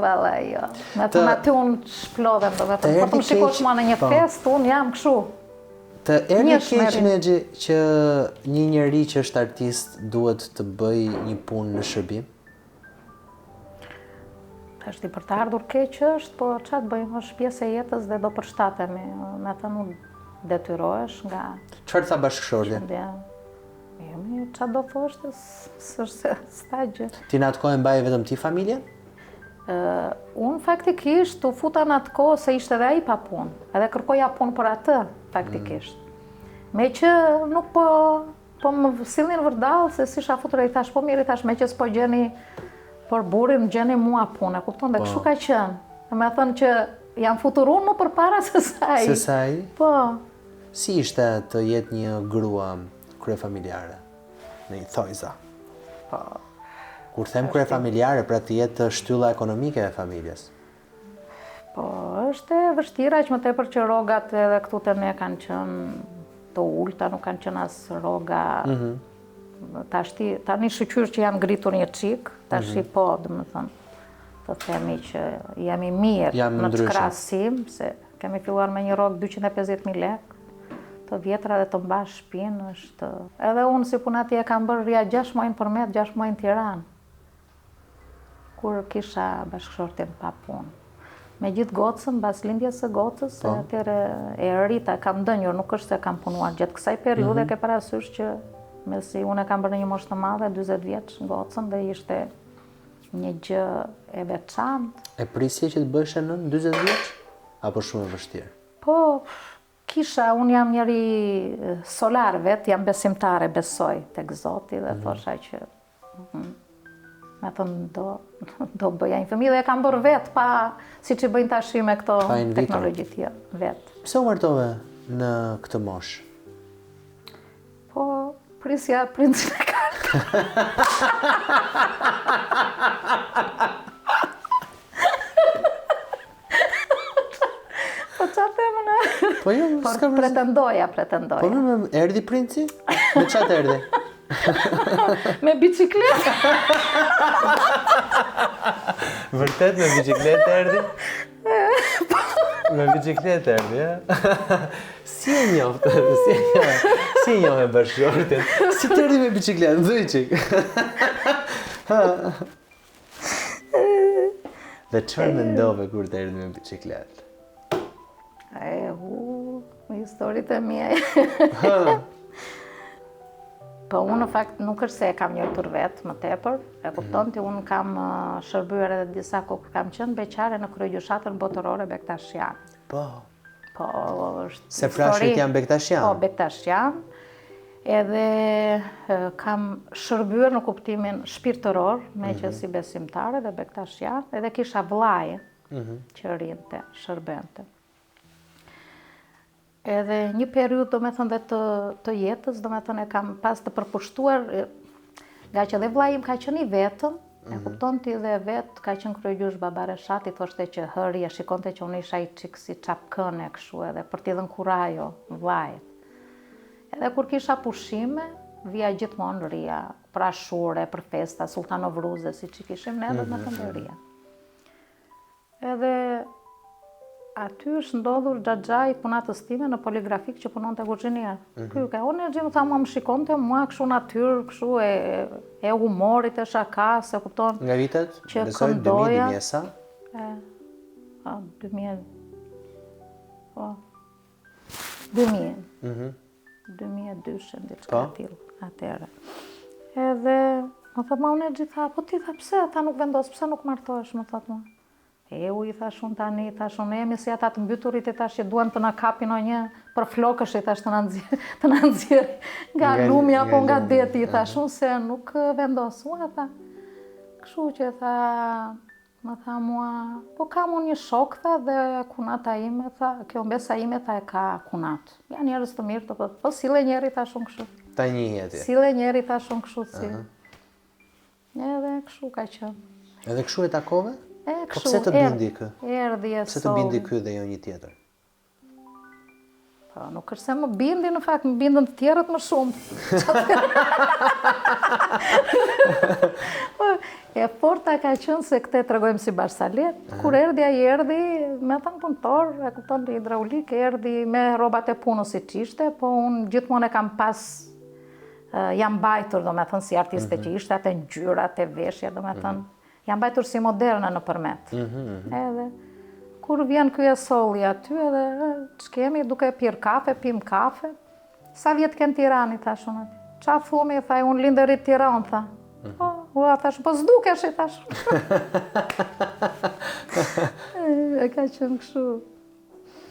valla, jo. Me të aty unë shplodhem, do me thënë. Po të më shikosh ma në një fest, unë jam këshu. Të erdhi keq Nexhi që një njeri që është artist duhet të bëj një punë në shërbim? Është i për të ardhur keq është, po ç'a të bëjmë, është pjesë e jetës dhe do përshtatemi. Me të nuk detyrohesh nga... Çfarë tha bashkëshorti? Ç'a do thoshte, s'është s'ta gjë. Ti në atë kohë mbaje vetëm ti familjen? Unë faktikisht u futa në atë kohë se ishte edhe ai pa punë, edhe kërkoja punë për atë, faktikisht. Me që nuk po më sillnin vërdall se si isha futur, i thash, po mirë, i thash, me që s'po gjeni për burin, gjeni mua punë, kupton, dhe kështu ka qenë. Dhe me thënë që jam futur unë më përpara se saj. Se saj? Po. Si ishte të jetë një grua kryefamiljare në një thojza? Po. Kur them kryefamiljare, pra të jetë shtylla ekonomike e familjes? Po, është e vështira që më tepër që rogat edhe këtu të ne kanë qenë të ulta, nuk kanë qenë as roga. Tani shqyr që janë ngritur një çik, tash po, domethënë, të themi që jemi mirë në të krahasim, se kemi filluar me një rrogë 250.000 lekë, të vjetra dhe të mbash shtëpinë është. Edhe unë si punati e kam bërë rria 6 muaj në Përmet, 6 muaj në Tiranë, kur kisha bashkëshortin pa punë. Me gjithë gocën, mbas lindjes së gocës, atëherë e rrita, kam dënjur, nuk është se kam punuar gjatë kësaj periudhe, ke parasysh që me si unë e kam bërë një moshë të madhe, 40 vjeç gocën, dhe ishte një gjë e veçantë. E prisje që të bëheshe në 40 vjeç? Apo shumë e vështirë? Po, kisha, unë jam njëri solar vet, jam besimtare, besoj tek Zoti dhe thosha që me thënë do bëja një fëmijë dhe e kam bërë vetë, pa si që bëjnë tashi me këto teknologjit vetë. Pse u martove në këtë moshë? Po, prisja princin e kartë. Po qatë e më në... Po jo, s'ka vërë. Pretendoja. Po më erdi princi? Me qatë erdi? Me bicikletë. Vërtet me bicikletë erdi? Me bicikletë erdi, ja? Si e njoftë? Si e njoftë bashkëshortin? Si të erdi me bicikletë? Më dhuj qik. Dhe çfarë mendove kur të erdi me bicikletë? Historitë e mia. Po unë në fakt nuk është se e kam njërtur vetë më tepër, e kupton ti, unë kam shërbyer edhe disa kohë, kam qenë beqare në kryegjyshatën botërore Bektashian. Po. Po, është se frashët janë Bektashian? Po, Bektashian. Edhe kam shërbyer në kuptimin shpirtëror, me që si besimtare dhe Bektashian, edhe kisha vllaje që rinte, shërbente. Edhe një periudhë, do me thënë, dhe të jetës, do me thënë, e kam pas të përpushtuar, nga që dhe vllai im ka qenë i vetëm, e kupton ti, dhe vetë ka qenë kryegjysh baba Reshati, thoshte që hëri, e shikonte që unë isha i çik si çapkëne kështu, edhe për t'i dhënë kurajo vllajt. Edhe kur kisha pushime, vija gjithmonë rria, për Ashure, për festa, Sultanovruze, si që kishim ne, dhe me thënë rria. Edhe aty është ndodhur Xhaxhai punatës time në poligrafik që punon të kuzhinier. Unë e gjimë, tha mua më shikonte, mua kështu natyrë, kështu e humorit, e shakas, e kupton. Nga vitet? Besoj 2000 sa? 2000. Po. 2000. 2002, diçka tillë, atëherë. Edhe, më thot, ma unë e gjitha, po ti tha, pse, ta nuk vendos, pse nuk martohesh, më thot mua. I thash unë tani, thash unë emi si ata të mbyturit, i thash që duan të na kapin o një për flokësh, i thash të na nxjerr nga lumi apo nga deti, i thash unë se nuk vendos. Unë tha, kështu që tha, më tha mua, po kam unë një shok, tha, dhe kunata ime, tha, kjo mbesa ime, tha, e ka kunat. Ja njerëz të mirë, të po sille njeri, thash unë kështu. Ta njiheti. Sille njeri, thash unë kështu si. Edhe kështu ka qenë. Edhe kështu e takove? Po pse të bindi kë? Erdhi e pse të bindi ky dhe jo një tjetër? Po, nuk është se më bindi, në fakt, më bindën të tjerët më shumë. E forta ka qenë se këte tregojmë si Barsalet. Kur erdi, ai erdi me thënë punëtor, e kupton hidraulik, erdi me rrobat e punës si ç'ishte, po unë gjithmonë e kam pas jam mbajtur, do me thënë, si artiste që ishte, atë ngjyrat e veshja, do me thënë, jam mbajtur si moderne në përmet. Edhe, kur vjen ky e solli aty, edhe, ç'kemi, duke pirë kafe, pim kafe. Sa vjetë kënë Tirani, thash unë aty. Qa thumi, thaj, unë lindërit Tiranë, tha. Thash, po s'dukesh, thash. E ka qenë kështu.